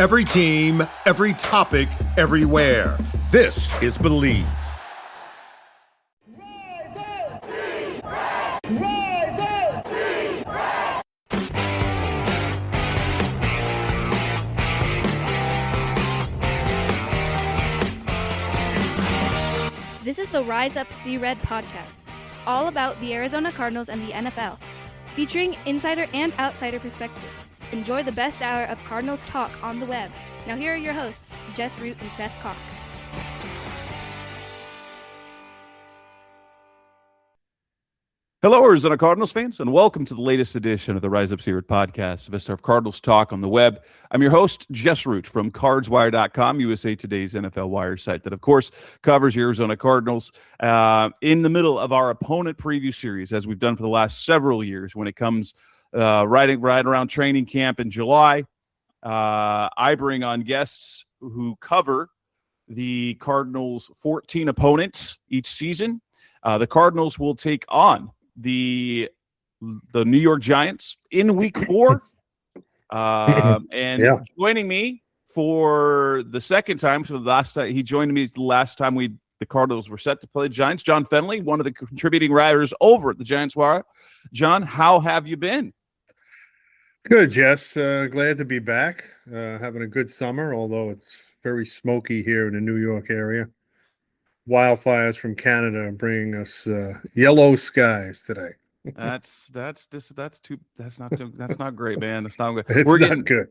Every team, every topic, everywhere. This is Believe. Rise up! Rise up! This is the Rise Up See Red podcast, all about the Arizona Cardinals and the NFL, featuring insider and outsider perspectives. Enjoy the best hour of Cardinals talk on the web. Now here are your hosts, Jess Root and Seth Cox. Hello, Arizona Cardinals fans, and welcome to the latest edition of the Rise Up See Red podcast, the best of Cardinals talk on the web. I'm your host, Jess Root from CardsWire.com, USA Today's NFL Wire site that, of course, covers the Arizona Cardinals in the middle of our opponent preview series, as we've done for the last several years when it comes right around training camp in July. I bring on guests who cover the Cardinals' 14 opponents each season. The Cardinals will take on the New York Giants in week 4. Joining me for the second time, so the last time he joined me the last time the Cardinals were set to play the Giants, John Fennelly, one of the contributing writers over at the Giants Wire. John, how have you been? Good, Jess. Glad to be back. Having a good summer, although it's very smoky here in the New York area. Wildfires from Canada are bringing us yellow skies today. That's not great, man. That's not good. Not good.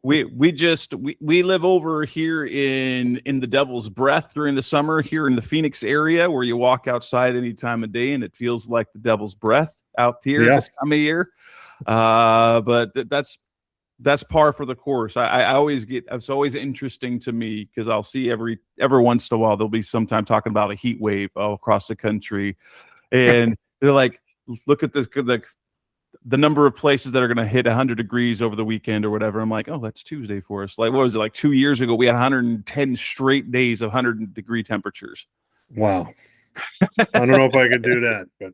We live over here in the Devil's Breath during the summer here in the Phoenix area, where you walk outside any time of day and it feels like the Devil's Breath out here this time of year. But that's par for the course. It's always interesting to me because I'll see every once in a while there'll be sometime talking about a heat wave across the country, and they're like, look at this, the number of places that are going to hit 100 degrees over the weekend or whatever. I'm like, oh, that's Tuesday for us. Like, what was it, like 2 years ago? We had 110 straight days of 100-degree temperatures. Wow. I don't know if I could do that, but.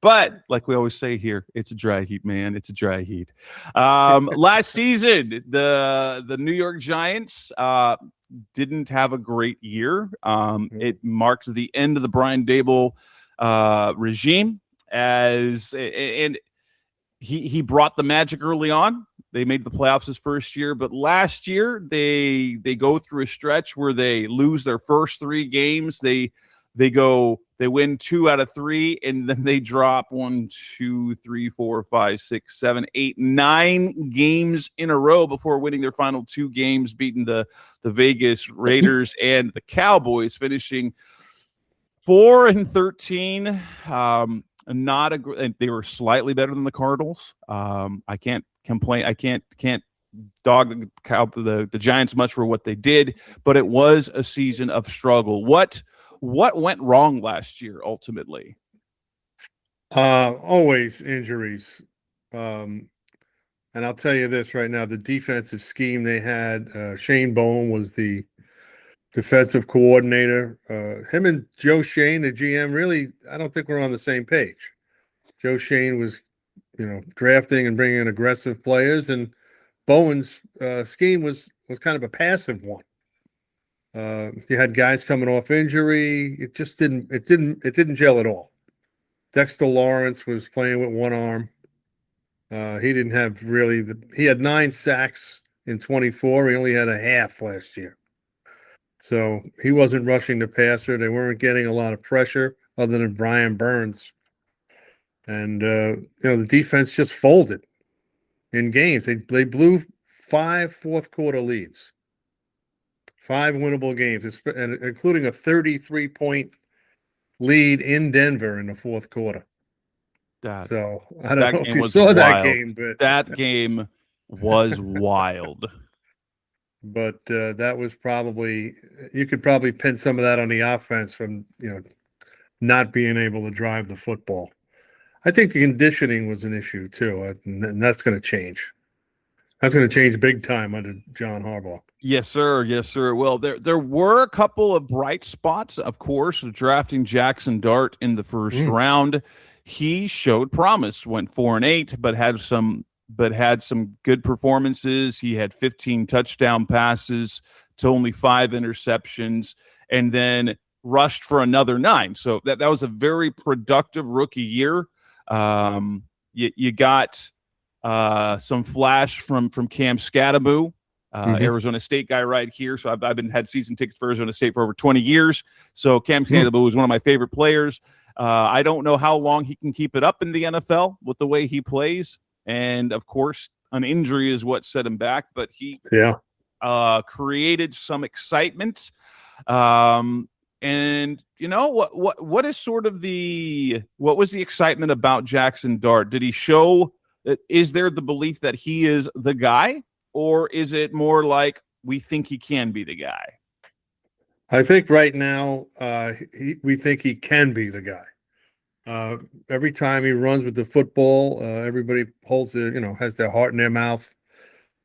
But like we always say here, it's a dry heat, man. It's a dry heat. Last season, the New York Giants didn't have a great year. It marked the end of the Brian Daboll regime, and he brought the magic early on. They made the playoffs his first year, but last year they go through a stretch where they lose their first 3 games. They win 2 out of 3, and then they drop 1, 2, 3, 4, 5, 6, 7, 8, 9 games in a row before winning their final 2 games, beating the Vegas Raiders and the Cowboys, finishing 4-13. They were slightly better than the Cardinals. I can't complain. I can't dog the Giants much for what they did, but it was a season of struggle. What went wrong last year ultimately? Always injuries. And I'll tell you this right now, the defensive scheme they had, Shane Bowen was the defensive coordinator. Him and Joe Shane, the GM, really, I don't think we're on the same page. Joe Shane was, drafting and bringing in aggressive players, and Bowen's scheme was kind of a passive one. You had guys coming off injury. It just didn't gel at all. Dexter Lawrence was playing with one arm. He didn't have really he had 9 sacks in 24. He only had a half last year. So he wasn't rushing the passer. They weren't getting a lot of pressure other than Brian Burns. And, the defense just folded in games. They blew 5 fourth-quarter leads. 5 winnable games, including a 33-point lead in Denver in the fourth quarter. So I don't know if you saw that game, but that game was wild. But that was probably, you could probably pin some of that on the offense from not being able to drive the football. I think the conditioning was an issue too, and that's going to change. That's going to change big time under John Harbaugh. Yes, sir. Yes, sir. Well, there were a couple of bright spots, of course, drafting Jackson Dart in the first round. He showed promise, went 4-8, but had some but had some good performances. He had 15 touchdown passes to only 5 interceptions, and then rushed for another 9. So that was a very productive rookie year. You got some flash from Cam Scatteraboo, Arizona State guy right here. So I've had season tickets for Arizona State for over 20 years. So Cam Scatteraboo is one of my favorite players. I don't know how long he can keep it up in the NFL with the way he plays. And, of course, an injury is what set him back. But he created some excitement. And what is sort of what was the excitement about Jackson Dart? Did he show that? Is there the belief that he is the guy, or is it more like we think he can be the guy? I think right now we think he can be the guy. Every time he runs with the football, everybody has their heart in their mouth,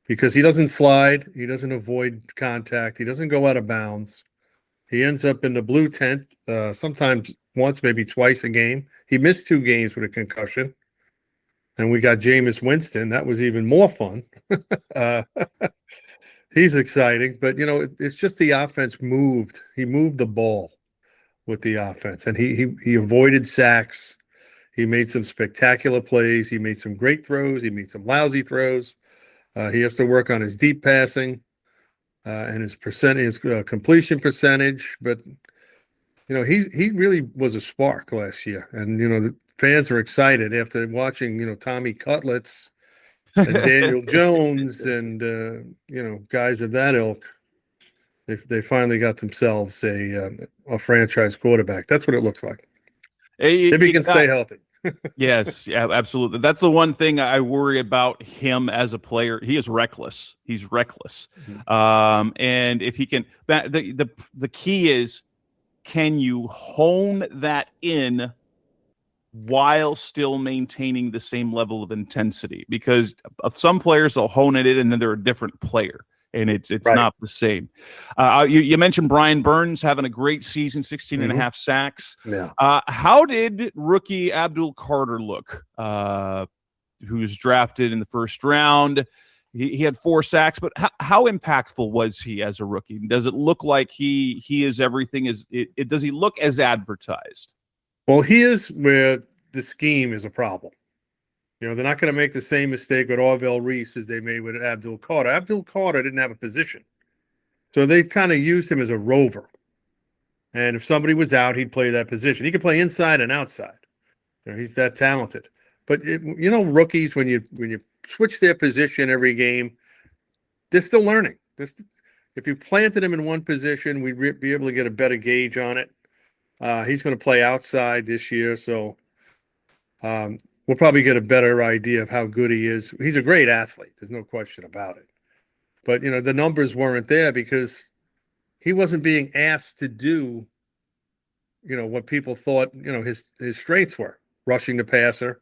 because he doesn't slide, he doesn't avoid contact, he doesn't go out of bounds. He ends up in the blue tent sometimes once, maybe twice a game. He missed 2 games with a concussion. And we got Jameis Winston. That was even more fun. He's exciting. But, it's just the offense moved. He moved the ball with the offense. And he avoided sacks. He made some spectacular plays. He made some great throws. He made some lousy throws. He has to work on his deep passing. And his completion percentage, but he really was a spark last year, and the fans are excited after watching Tommy Cutlets and Daniel Jones and guys of that ilk. They finally got themselves a franchise quarterback. That's what it looks like. If he can stay healthy. Yes, yeah, absolutely. That's the one thing I worry about him as a player. He is reckless. He's reckless. And if he can, the key is, can you hone that in while still maintaining the same level of intensity? Because of some players, they'll hone it in and then they're a different player, and it's right. Not the same. You mentioned Brian Burns having a great season, 16 and a half sacks. Yeah. How did rookie Abdul Carter look, who was drafted in the first round? He had 4 sacks, but how impactful was he as a rookie? Does it look like he is everything? Does he look as advertised? Well, he is where the scheme is a problem. They're not going to make the same mistake with Orville Reese as they made with Abdul Carter. Abdul Carter didn't have a position. So they kind of used him as a rover. And if somebody was out, he'd play that position. He could play inside and outside. He's that talented. But rookies, when you switch their position every game, they're still learning. If you planted him in one position, we'd be able to get a better gauge on it. He's going to play outside this year, so we'll probably get a better idea of how good he is. He's a great athlete. There's no question about it. But, the numbers weren't there because he wasn't being asked to do, what people thought, his strengths were, rushing the passer.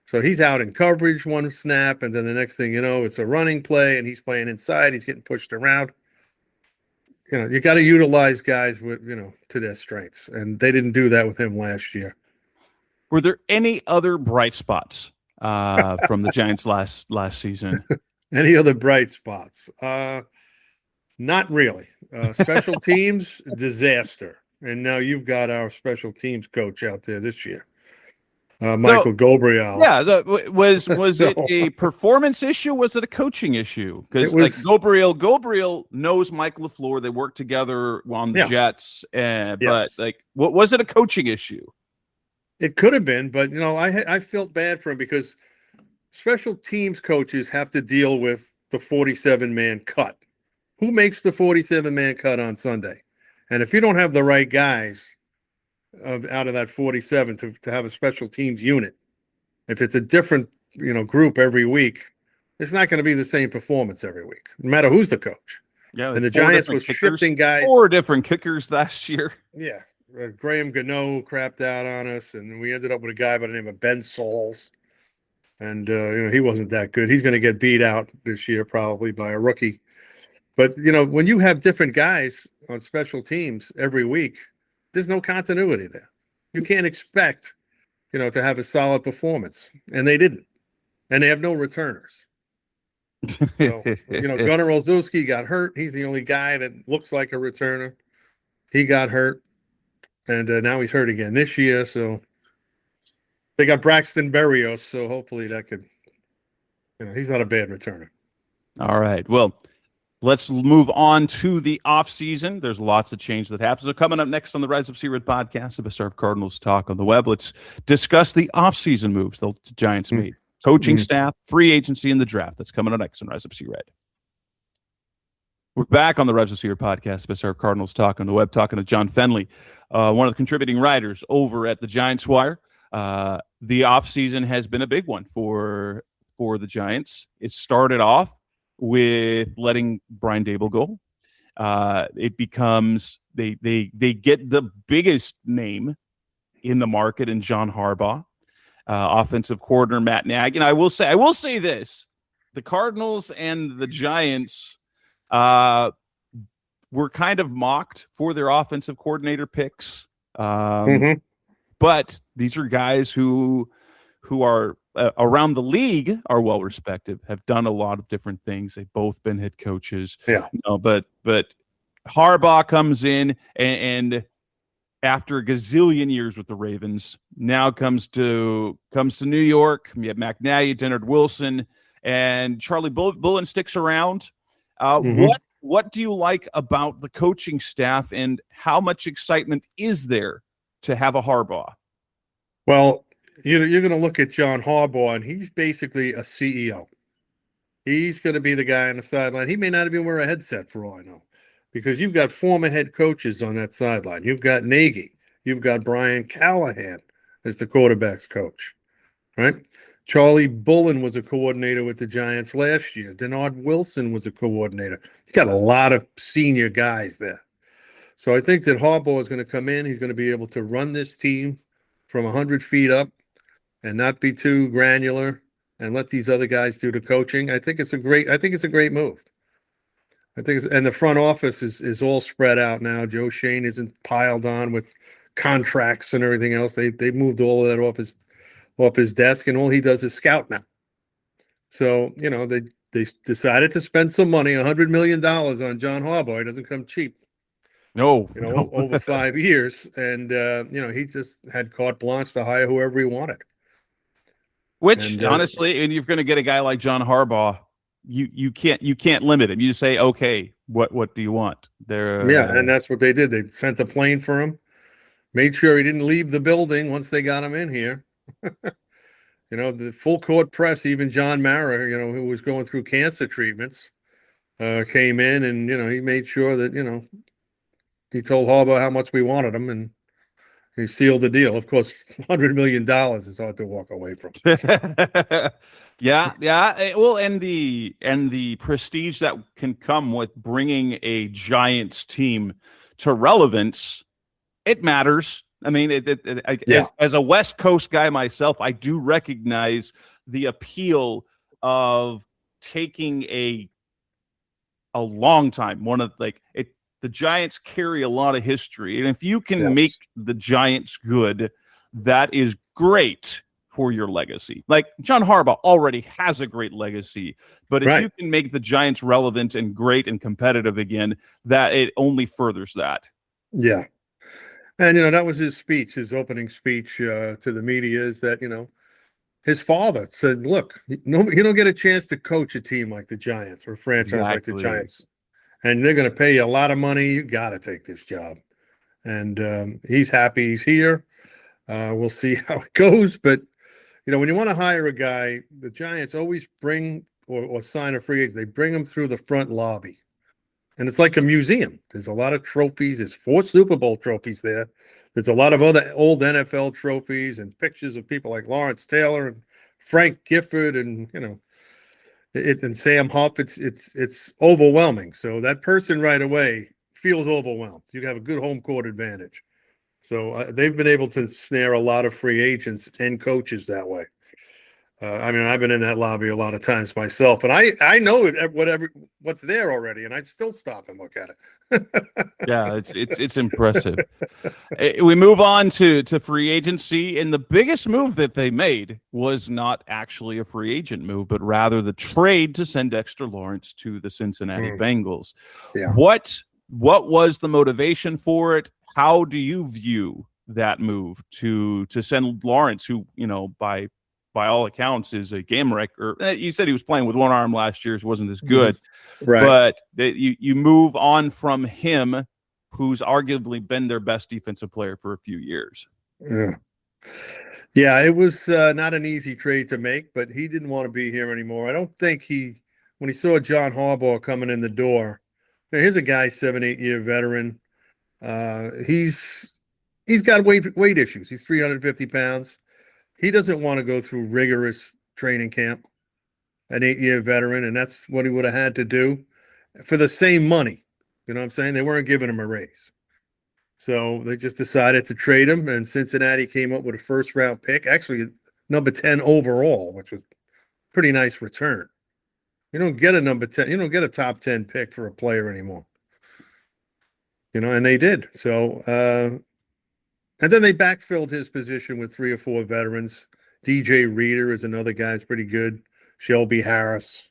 So he's out in coverage one snap, and then the next thing you know, it's a running play, and he's playing inside. He's getting pushed around. You got to utilize guys with, to their strengths, and they didn't do that with him last year. Were there any other bright spots from the Giants last season? Any other bright spots? Not really. Special teams, disaster. And now you've got our special teams coach out there this year. Michael Gabriel. Yeah, was it a performance issue? Was it a coaching issue? Because Gabriel knows Mike LaFleur. They work together on the Jets. But what was it a coaching issue? It could have been, but I felt bad for him because special teams coaches have to deal with the 47-man cut. Who makes the 47-man cut on Sunday? And if you don't have the right guys out of that 47 to have a special teams unit, if it's a different group every week, it's not going to be the same performance every week, no matter who's the coach. Yeah, and the Giants was shifting guys. 4 different kickers last year. Yeah, Graham Gano crapped out on us, and we ended up with a guy by the name of Ben Sauls, and he wasn't that good. He's going to get beat out this year probably by a rookie. But when you have different guys on special teams every week, there's no continuity there. You can't expect, to have a solid performance, and they didn't. and they have no returners. So, Gunnar Olszewski got hurt. He's the only guy that looks like a returner. He got hurt, and now he's hurt again this year. So they got Braxton Berrios. So hopefully that could, he's not a bad returner. All right. Well, let's move on to the offseason. There's lots of change that happens. So coming up next on the Rise Up See Red podcast, the best of Cardinals talk on the web, let's discuss the offseason moves the Giants made. Coaching staff, free agency, and the draft. That's coming up next on Rise Up See Red. We're back on the Rise Up See Red podcast, best of Cardinals talk on the web, talking to John Fennelly, one of the contributing writers over at the Giants Wire. The offseason has been a big one for the Giants. It started off with letting Brian Dable go. It becomes they get the biggest name in the market in John Harbaugh, offensive coordinator Matt Nagy. And I will say this: the Cardinals and the Giants were kind of mocked for their offensive coordinator picks, but these are guys who are around the league are well respected, have done a lot of different things. They've both been head coaches. Yeah. But Harbaugh comes in and after a gazillion years with the Ravens, now comes to New York. You have McNally, Leonard Wilson, and Charlie Bullen sticks around. What do you like about the coaching staff, and how much excitement is there to have a Harbaugh? Well, you're going to look at John Harbaugh, and he's basically a CEO. He's going to be the guy on the sideline. He may not even wear a headset for all I know, because you've got former head coaches on that sideline. You've got Nagy. You've got Brian Callahan as the quarterback's coach, right? Charlie Bullen was a coordinator with the Giants last year. Leonard Wilson was a coordinator. He's got a lot of senior guys there. So I think that Harbaugh is going to come in. He's going to be able to run this team from 100 feet up and not be too granular and let these other guys do the coaching. I think it's a great move. And the front office is all spread out now. Joe Shane isn't piled on with contracts and everything else. They moved all of that off his desk, and all he does is scout now. So, they decided to spend some money, $100 million on John Harbaugh. He doesn't come cheap. No. Over 5 years. And, he just had carte blanche to hire whoever he wanted. Which, honestly, and you're going to get a guy like John Harbaugh, you can't limit him. You say, okay, what do you want? And that's what they did. They sent a plane for him, made sure he didn't leave the building once they got him in here. The full court press, even John Mara, who was going through cancer treatments, came in, and he made sure that he told Harbaugh how much we wanted him, and he sealed the deal. Of course, $100 million is hard to walk away from. Yeah. Well, and the prestige that can come with bringing a Giants team to relevance, it matters. I mean, as a West Coast guy myself, I do recognize the appeal of taking a long time. The Giants carry a lot of history, and if you can make the Giants good, that is great for your legacy. Like John Harbaugh already has a great legacy, but if you can make the Giants relevant and great and competitive again, that it only furthers that. Yeah. And, that was his speech, his opening speech to the media, is that, his father said, look, you don't get a chance to coach a team like the Giants or a franchise like the Giants. And they're going to pay you a lot of money. You got to take this job. And he's happy he's here. We'll see how it goes. But, when you want to hire a guy, the Giants always bring or sign a free agent. They bring him through the front lobby. And it's like a museum. There's a lot of trophies. There's 4 Super Bowl trophies there. There's a lot of other old NFL trophies and pictures of people like Lawrence Taylor and Frank Gifford and, and Sam Huff. It's overwhelming. So that person right away feels overwhelmed. You have a good home court advantage. So they've been able to snare a lot of free agents and coaches that way. I mean, I've been in that lobby a lot of times myself, and I know what's there already, and I still stop and look at it. Yeah, it's impressive. We move on to free agency, and the biggest move that they made was not actually a free agent move, but rather the trade to send Dexter Lawrence to the Cincinnati Bengals. Yeah. What was the motivation for it? How do you view that move to send Lawrence, who, you know, by all accounts is a game wrecker? You said he was playing with one arm last year, so wasn't as good. Right. But you move on from him, who's arguably been their best defensive player for a few years. Yeah, it was not an easy trade to make, but he didn't want to be here anymore. I don't think when he saw John Harbaugh coming in the door, here's a guy, 7-8 year veteran. He's got weight issues. He's 350 pounds. He doesn't want to go through rigorous training camp, an 8-year veteran, and that's what he would have had to do for the same money. You know what I'm saying? They weren't giving him a raise. So they just decided to trade him, and Cincinnati came up with a first-round pick, actually number 10 overall, which was a pretty nice return. You don't get a number 10. You don't get a top 10 pick for a player anymore. You know, and they did. So, and then they backfilled his position with 3 or 4 veterans. DJ Reader is another guy who's pretty good. Shelby Harris.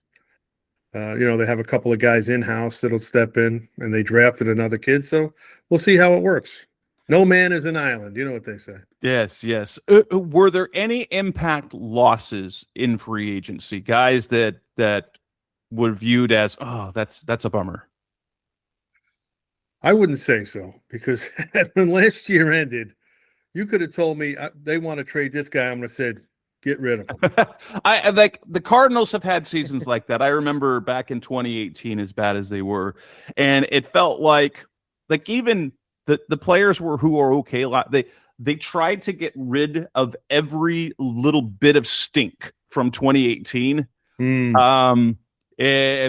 You know, they have a couple of guys in-house that'll step in, and they drafted another kid. So we'll see how it works. No man is an island. You know what they say. Yes, yes. Were there any impact losses in free agency? Guys that were viewed as, oh, that's a bummer. I wouldn't say so, because when last year ended, you could have told me they want to trade this guy. I'm going to say, get rid of him. I like the Cardinals have had seasons like that. I remember back in 2018, as bad as they were, and it felt like even the players who are okay. They tried to get rid of every little bit of stink from 2018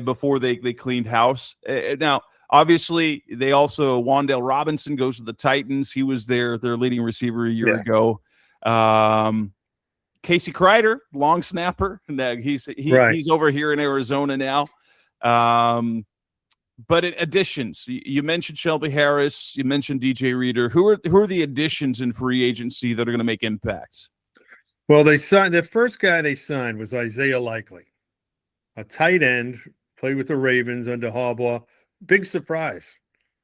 before they cleaned house. Now, obviously, they also Wan'Dale Robinson goes to the Titans. He was their leading receiver a year ago. Casey Kreider, long snapper. He's over here in Arizona now. But additions, you mentioned Shelby Harris, you mentioned DJ Reader. Who are the additions in free agency that are going to make impacts? Well, they signed the first guy they signed was Isaiah Likely, a tight end, played with the Ravens under Harbaugh. Big surprise,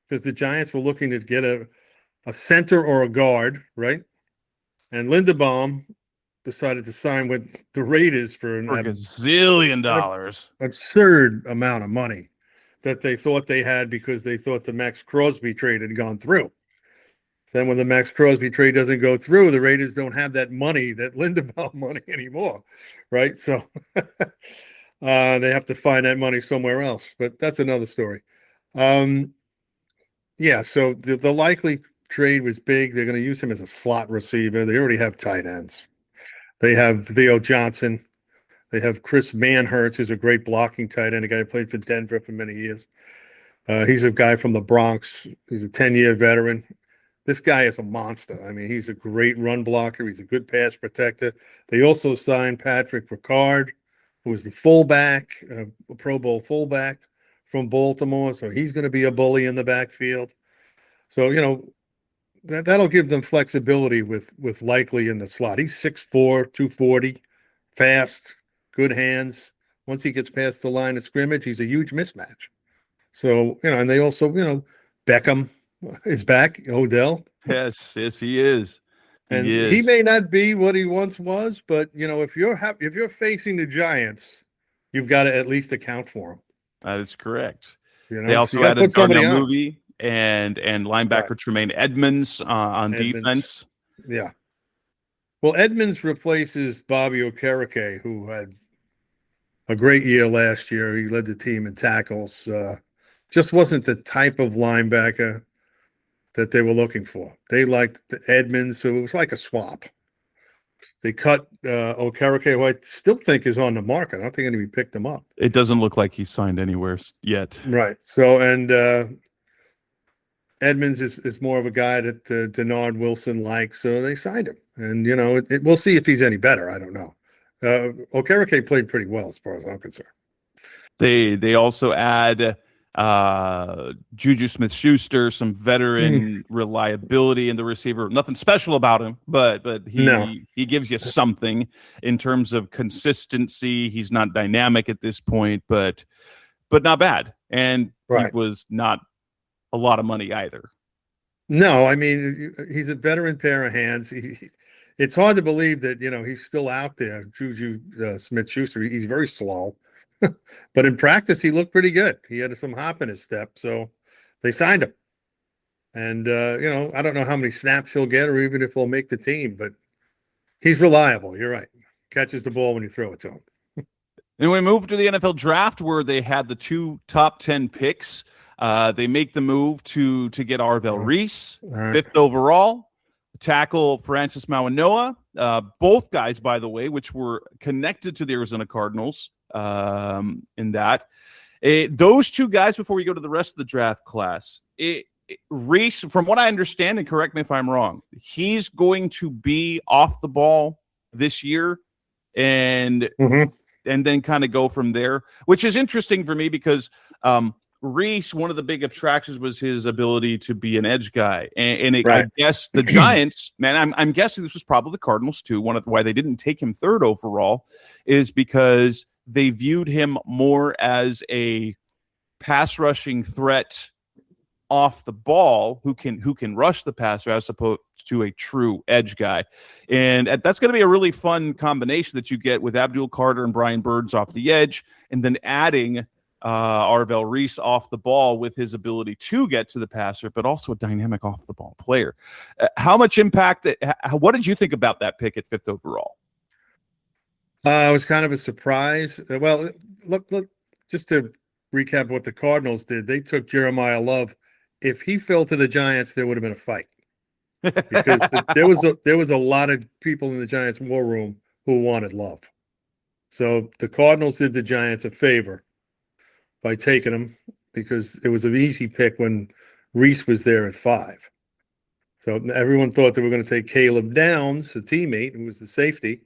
because the Giants were looking to get a center or a guard, right? And Linderbaum decided to sign with the Raiders for a gazillion dollars, absurd amount of money that they thought they had, because they thought the Max Crosby trade had gone through. Then when the Max Crosby trade doesn't go through, the Raiders don't have that money, that Linderbaum money anymore, right? So they have to find that money somewhere else, but that's another story. Yeah, so the Likely trade was big. They're going to use him as a slot receiver. They already have tight ends. They have Theo Johnson. They have Chris Manhertz, who's a great blocking tight end, a guy who played for Denver for many years. He's a guy from the Bronx. He's a 10-year veteran. This guy is a monster. I mean, he's a great run blocker. He's a good pass protector. They also signed Patrick Ricard, who was the fullback, a Pro Bowl fullback from Baltimore. So he's going to be a bully in the backfield. So, you know, that'll give them flexibility with Likely in the slot. He's 6'4", 240, fast, good hands. Once he gets past the line of scrimmage, he's a huge mismatch. So, you know, and they also, you know, Beckham is back, Odell. Yes, he is. He may not be what he once was, but, you know, if you're facing the Giants, you've got to at least account for him. That is correct. You know? They also added Darnell Mooney and linebacker Tremaine Edmonds on defense. Yeah. Well, Edmonds replaces Bobby Okereke, who had a great year last year. He led the team in tackles. Just wasn't the type of linebacker that they were looking for. They liked Edmonds, so it was like a swap. They cut Okereke, who I still think is on the market. I don't think anybody picked him up. It doesn't look like he's signed anywhere yet. Right. So, and Edmonds is more of a guy that Denard Wilson likes, so they signed him. And, you know, we'll see if he's any better. I don't know. Okereke played pretty well as far as I'm concerned. They also add Juju Smith-Schuster, some veteran reliability in the receiver. Nothing special about him, but he gives you something in terms of consistency. He's not dynamic at this point, but not bad. And he was not a lot of money either. No, I mean, he's a veteran pair of hands. It's hard to believe that, he's still out there, Juju Smith-Schuster. He's very slow. But in practice, he looked pretty good. He had some hop in his step, so they signed him. And, I don't know how many snaps he'll get or even if he'll make the team, but he's reliable. You're right. Catches the ball when you throw it to him. And we moved to the NFL draft where they had the 2 top 10 picks. They make the move to get Arvell Reese, 5th overall, tackle Francis Mauanoa. Both guys, by the way, which were connected to the Arizona Cardinals in that. Those 2 guys, before we go to the rest of the draft class, Reese, from what I understand, and correct me if I'm wrong, he's going to be off the ball this year and then kind of go from there, which is interesting for me because Reese, one of the big attractions was his ability to be an edge guy. I guess the Giants, man, I'm guessing this was probably the Cardinals too. One of why they didn't take him 3rd overall is because they viewed him more as a pass rushing threat off the ball who can rush the passer as opposed to a true edge guy. And that's going to be a really fun combination that you get with Abdul Carter and Brian Burns off the edge, and then adding Arvell Reese off the ball with his ability to get to the passer, but also a dynamic off the ball player. How much impact? What did you think about that pick at 5th overall? It was kind of a surprise. Well, look, just to recap what the Cardinals did, they took Jeremiah Love. If he fell to the Giants, there would have been a fight because there was a lot of people in the Giants war room who wanted Love. So the Cardinals did the Giants a favor by taking him because it was an easy pick when Reese was there at 5. So everyone thought they were going to take Caleb Downs, a teammate who was the safety,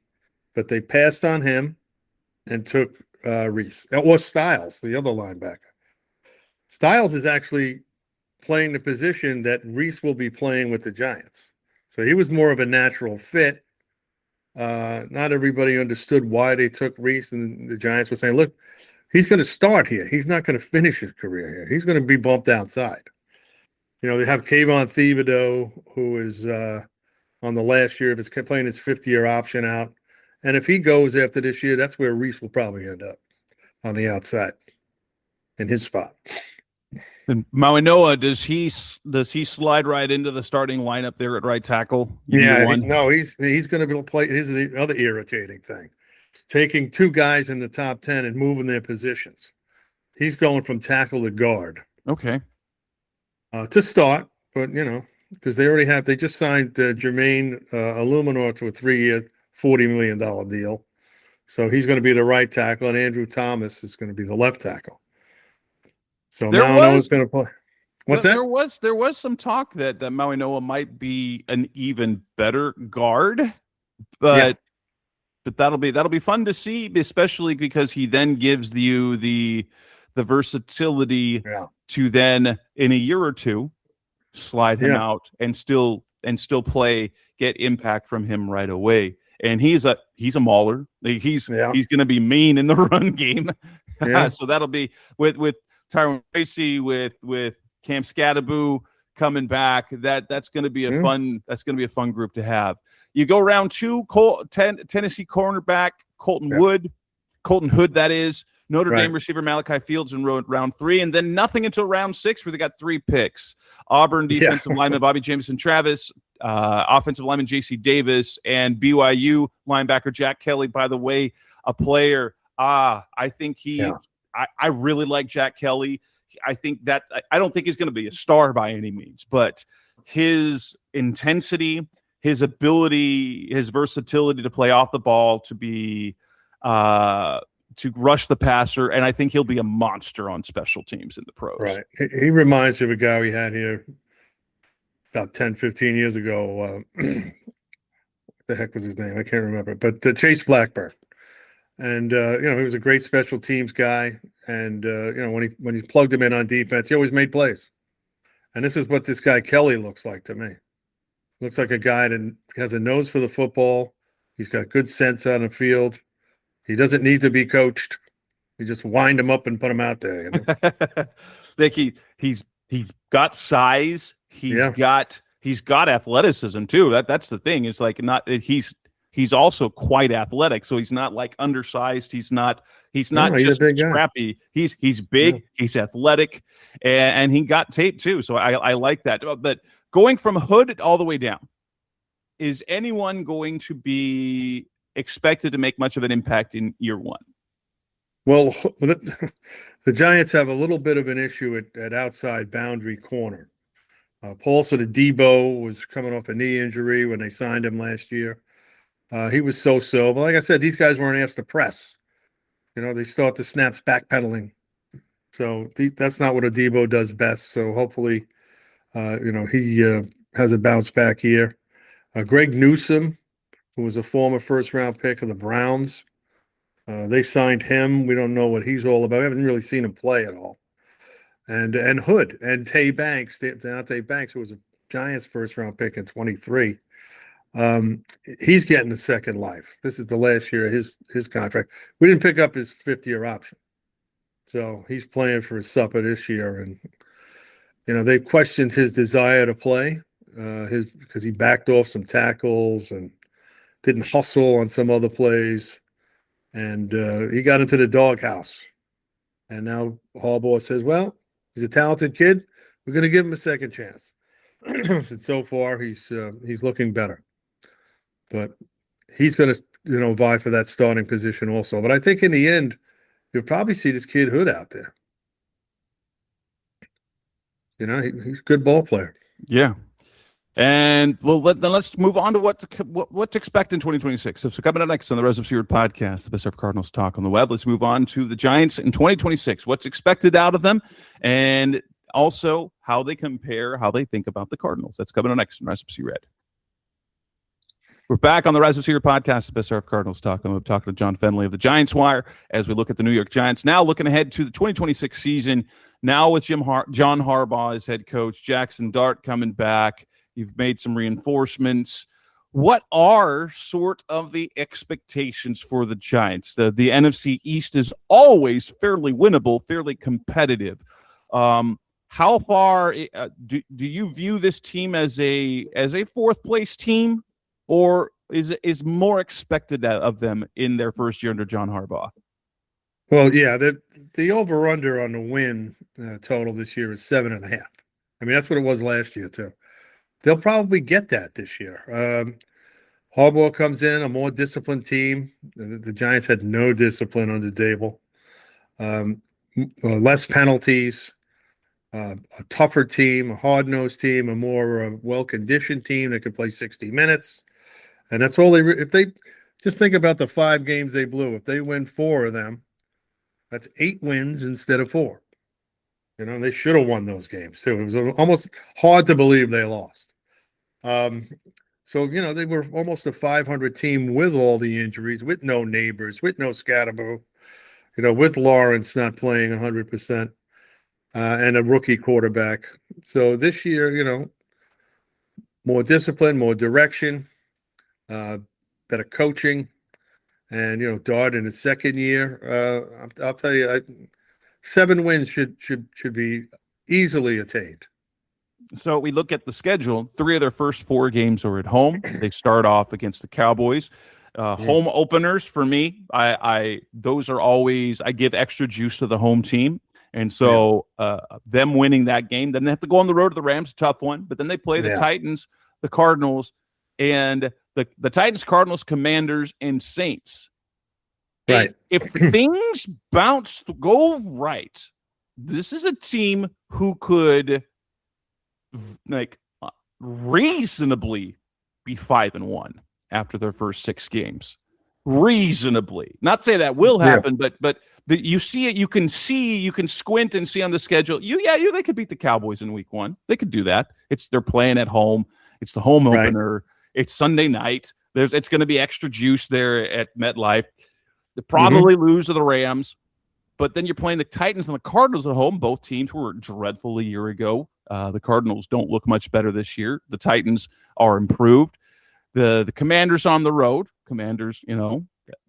but they passed on him and took Reese. Or Styles, the other linebacker. Styles is actually playing the position that Reese will be playing with the Giants. So he was more of a natural fit. Not everybody understood why they took Reese, and the Giants were saying, look, he's going to start here. He's not going to finish his career here. He's going to be bumped outside. They have Kayvon Thibodeau, who is on the last year of his playing his 5th-year option out. And if he goes after this year, that's where Reese will probably end up, on the outside in his spot. And Mauanoa, does he slide right into the starting lineup there at right tackle? Yeah, he's going to be play. Here's the other irritating thing: taking 2 guys in the top 10 and moving their positions. He's going from tackle to guard. Okay. To start, but because they just signed Jermaine Illuminor to a 3-year, $40 million deal, so he's going to be the right tackle, and Andrew Thomas is going to be the left tackle. So Mauanoa's going to play. What's that? There was some talk that Mauanoa might be an even better guard, but that'll be fun to see, especially because he then gives you the versatility to then in a year or 2 slide him out and still get impact from him right away. And he's a mauler. He's going to be mean in the run game. So that'll be with Tyrone Tracy, with Cam Scadaboo coming back. That's going to be a fun group to have. You go round 2, Tennessee cornerback Colton Hood, that is. Notre Dame receiver Malachi Fields in round 3, and then nothing until round 6 where they got 3 picks. Auburn defensive lineman Bobby Jameson Travis, offensive lineman J.C. Davis, and BYU linebacker Jack Kelly, by the way, a player. I think I really like Jack Kelly. I don't think he's going to be a star by any means, but his intensity, his ability, his versatility to play off the ball, to be to rush the passer, and I think he'll be a monster on special teams in the pros. Right. He reminds me of a guy we had here about 10, 15 years ago. What the heck was his name? I can't remember. But Chase Blackburn. And he was a great special teams guy. And when he plugged him in on defense, he always made plays. And this is what this guy Kelly looks like to me. Looks like a guy that has a nose for the football. He's got good sense on the field. He doesn't need to be coached. You just wind him up and put him out there. Like he's got size. He's got athleticism too. That's the thing. It's like he's also quite athletic. So he's not like undersized. He's not just scrappy. He's big. Yeah. He's athletic, and he got tape too. So I like that. But going from Hood all the way down, is anyone going to be expected to make much of an impact in year one? Well, the Giants have a little bit of an issue at outside boundary corner. Paulson Adebo was coming off a knee injury when they signed him last year. He was so-so. But like I said, these guys weren't asked to press. They start the snaps backpedaling. So that's not what Adebo does best. So hopefully, he has a bounce back year. Greg Newsome, who was a former first-round pick of the Browns, they signed him. We don't know what he's all about. We haven't really seen him play at all. And Hood and Tay Banks, Deontay Banks, who was a Giants first-round pick in 23. He's getting a second life. This is the last year of his contract. We didn't pick up his fifth-year option. So he's playing for his supper this year. And, they've questioned his desire to play because he backed off some tackles and didn't hustle on some other plays. And he got into the doghouse. And now Harbaugh says, well, he's a talented kid. We're going to give him a second chance. And so far, he's looking better. But he's going to, vie for that starting position also. But I think in the end, you'll probably see this kid Hood out there. He's a good ball player. Yeah. And then let's move on to what to expect in 2026. So coming up next on the Res of Seaward podcast, the best of Cardinals talk on the web. Let's move on to the Giants in 2026. What's expected out of them, and also how they compare, how they think about the Cardinals. That's coming up next on Res of Seaward. We're back on the Rise of Seaward podcast, the best of Cardinals talk. I'm talking to John Fennelly of the Giants Wire as we look at the New York Giants. Now looking ahead to the 2026 season, now with John Harbaugh as head coach, Jackson Dart coming back. You've made some reinforcements. What are sort of the expectations for the Giants? The NFC East is always fairly winnable, fairly competitive. How far do you view this team as a fourth place team? Or is more expected of them in their first year under John Harbaugh? Well, yeah, the over-under on the win total this year is 7.5. I mean, that's what it was last year, too. They'll probably get that this year. Harbaugh comes in, a more disciplined team. The Giants had no discipline under Dable. Less penalties, a tougher team, a hard-nosed team, a more well-conditioned team that could play 60 minutes. And that's all if they just think about the 5 games they blew. If they win 4 of them, that's 8 wins instead of 4. They should have won those games too. It was almost hard to believe they lost. So, they were almost a 500 team with all the injuries, with no Neighbors, with no Scatterbo, with Lawrence not playing 100%, and a rookie quarterback. So this year, more discipline, more direction. Better coaching, and Dart in his second year. I'll tell you, 7 wins should be easily attained. So we look at the schedule. 3 of their first 4 games are at home. They start off against the Cowboys. Home openers for me, those are always, I give extra juice to the home team. And so them winning that game, then they have to go on the road to the Rams, a tough one. But then they play the Titans, the Cardinals, and the Titans, Cardinals, Commanders, and Saints. Right. If things go right, this is a team who could reasonably be 5-1 after their first 6 games. Reasonably. Not say that will happen, but you see it, you can squint and see on the schedule. They could beat the Cowboys in week 1. They could do that. They're playing at home. It's the home opener. It's Sunday night. It's going to be extra juice there at MetLife. They probably lose to the Rams, but then you're playing the Titans and the Cardinals at home. Both teams were dreadful a year ago. The Cardinals don't look much better this year. The Titans are improved. The Commanders on the road. Commanders,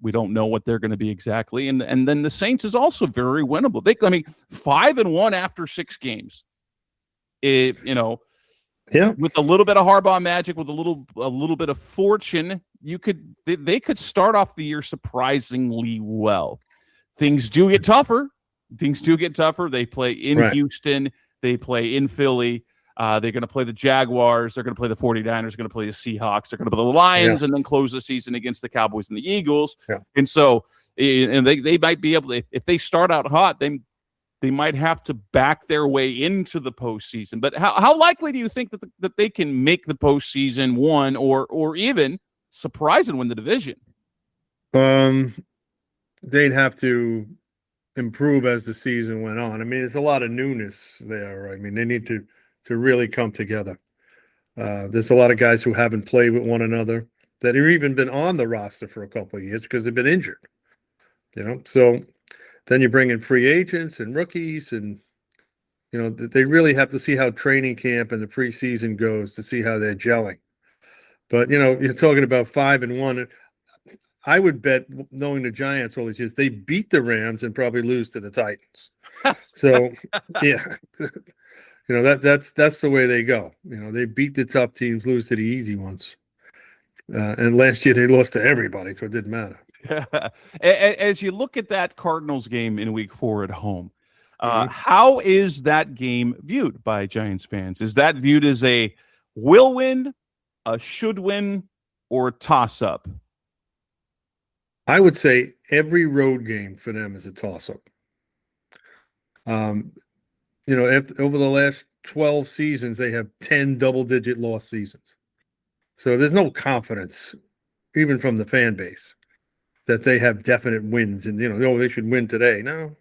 we don't know what they're going to be exactly. And then the Saints is also very winnable. 5-1 after 6 games. With a little bit of Harbaugh magic, with a little bit of fortune, they could start off the year surprisingly well. Things do get tougher. They play in Houston. They play in Philly. They're going to play the Jaguars. They're going to play the 49ers. They're going to play the Seahawks. They're going to play the Lions, and then close the season against the Cowboys and the Eagles. Yeah. And so, they might be able to, if they start out hot, they might have to back their way into the postseason. But how likely do you think that they can make the postseason, one, or even surprise and win the division? They'd have to improve as the season went on. I mean, there's a lot of newness there. I mean, they need to really come together. There's a lot of guys who haven't played with one another that have even been on the roster for a couple of years because they've been injured. So then you bring in free agents and rookies, and they really have to see how training camp and the preseason goes to see how they're gelling. But you're talking about 5-1. I would bet, knowing the Giants all these years, they beat the Rams and probably lose to the Titans. So yeah, that's the way they go. They beat the tough teams, lose to the easy ones. And last year they lost to everybody, so it didn't matter. As you look at that Cardinals game in Week 4 at home, how is that game viewed by Giants fans? Is that viewed as a will win, a should win, or a toss-up? I would say every road game for them is a toss-up. Over the last 12 seasons, they have 10 double-digit loss seasons. So there's no confidence, even from the fan base, that they have definite wins and, they should win today. No,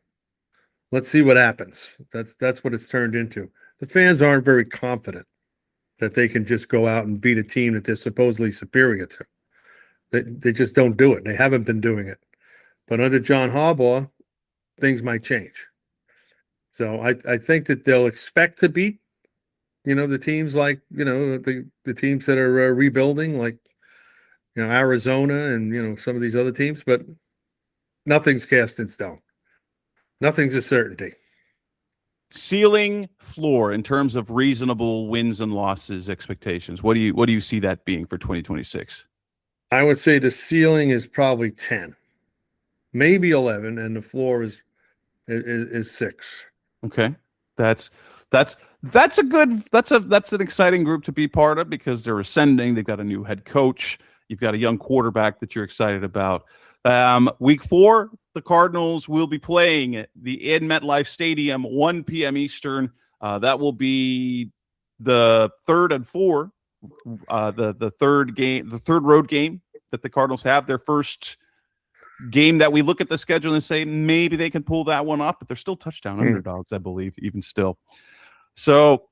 let's see what happens. That's what it's turned into. The fans aren't very confident that they can just go out and beat a team that they're supposedly superior to. They just don't do it. They haven't been doing it. But under John Harbaugh, things might change. So I think that they'll expect to beat, the teams like, the teams that are rebuilding, like, Arizona and, some of these other teams. But nothing's cast in stone. Nothing's a certainty. Ceiling, floor in terms of reasonable wins and losses expectations. What do you see that being for 2026? I would say the ceiling is probably 10, maybe 11, and the floor is 6. Okay, that's an exciting group to be part of because they're ascending. They've got a new head coach. You've got a young quarterback that you're excited about. Week 4, the Cardinals will be playing in MetLife Stadium, 1 p.m. Eastern. That will be the 3rd and 4. The third road game that the Cardinals have, their first game that we look at the schedule and say maybe they can pull that one up, but they're still touchdown underdogs, I believe, even still. So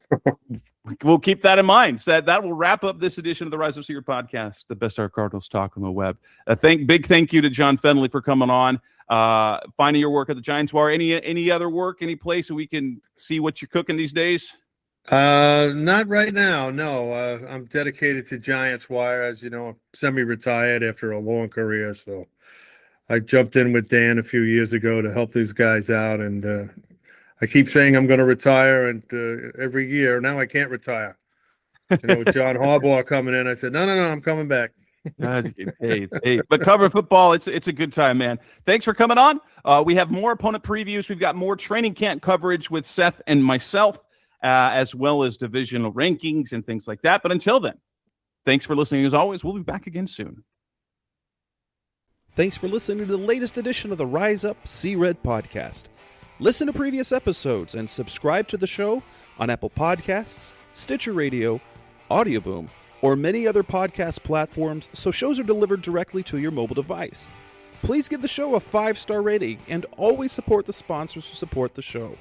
we'll keep that in mind. So that will wrap up this edition of the Rise Up Secret podcast, the best our Cardinals talk on the web. Big thank you to John Fennelly for coming on. Finding your work at the Giants Wire. Any other work, any place that we can see what you're cooking these days? Not right now. No, I'm dedicated to Giants Wire, as you know, semi-retired after a long career. So I jumped in with Dan a few years ago to help these guys out. And, I keep saying I'm going to retire, and every year now I can't retire. With John Harbaugh coming in, I said, no, I'm coming back. Hey, but cover football, it's a good time, man. Thanks for coming on. We have more opponent previews. We've got more training camp coverage with Seth and myself, as well as divisional rankings and things like that. But until then, thanks for listening. As always, we'll be back again soon. Thanks for listening to the latest edition of the Rise Up, See Red podcast. Listen to previous episodes and subscribe to the show on Apple Podcasts, Stitcher Radio, Audioboom, or many other podcast platforms so shows are delivered directly to your mobile device. Please give the show a 5-star rating and always support the sponsors who support the show.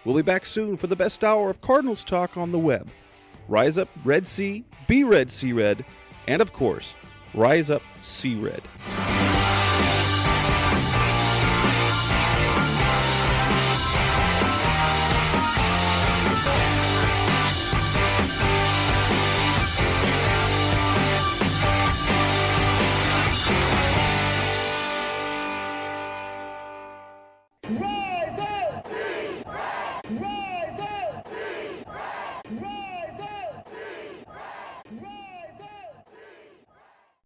We'll be back soon for the best hour of Cardinals talk on the web. Rise up, Red Sea, be Red, See Red, and of course, Rise Up, See Red.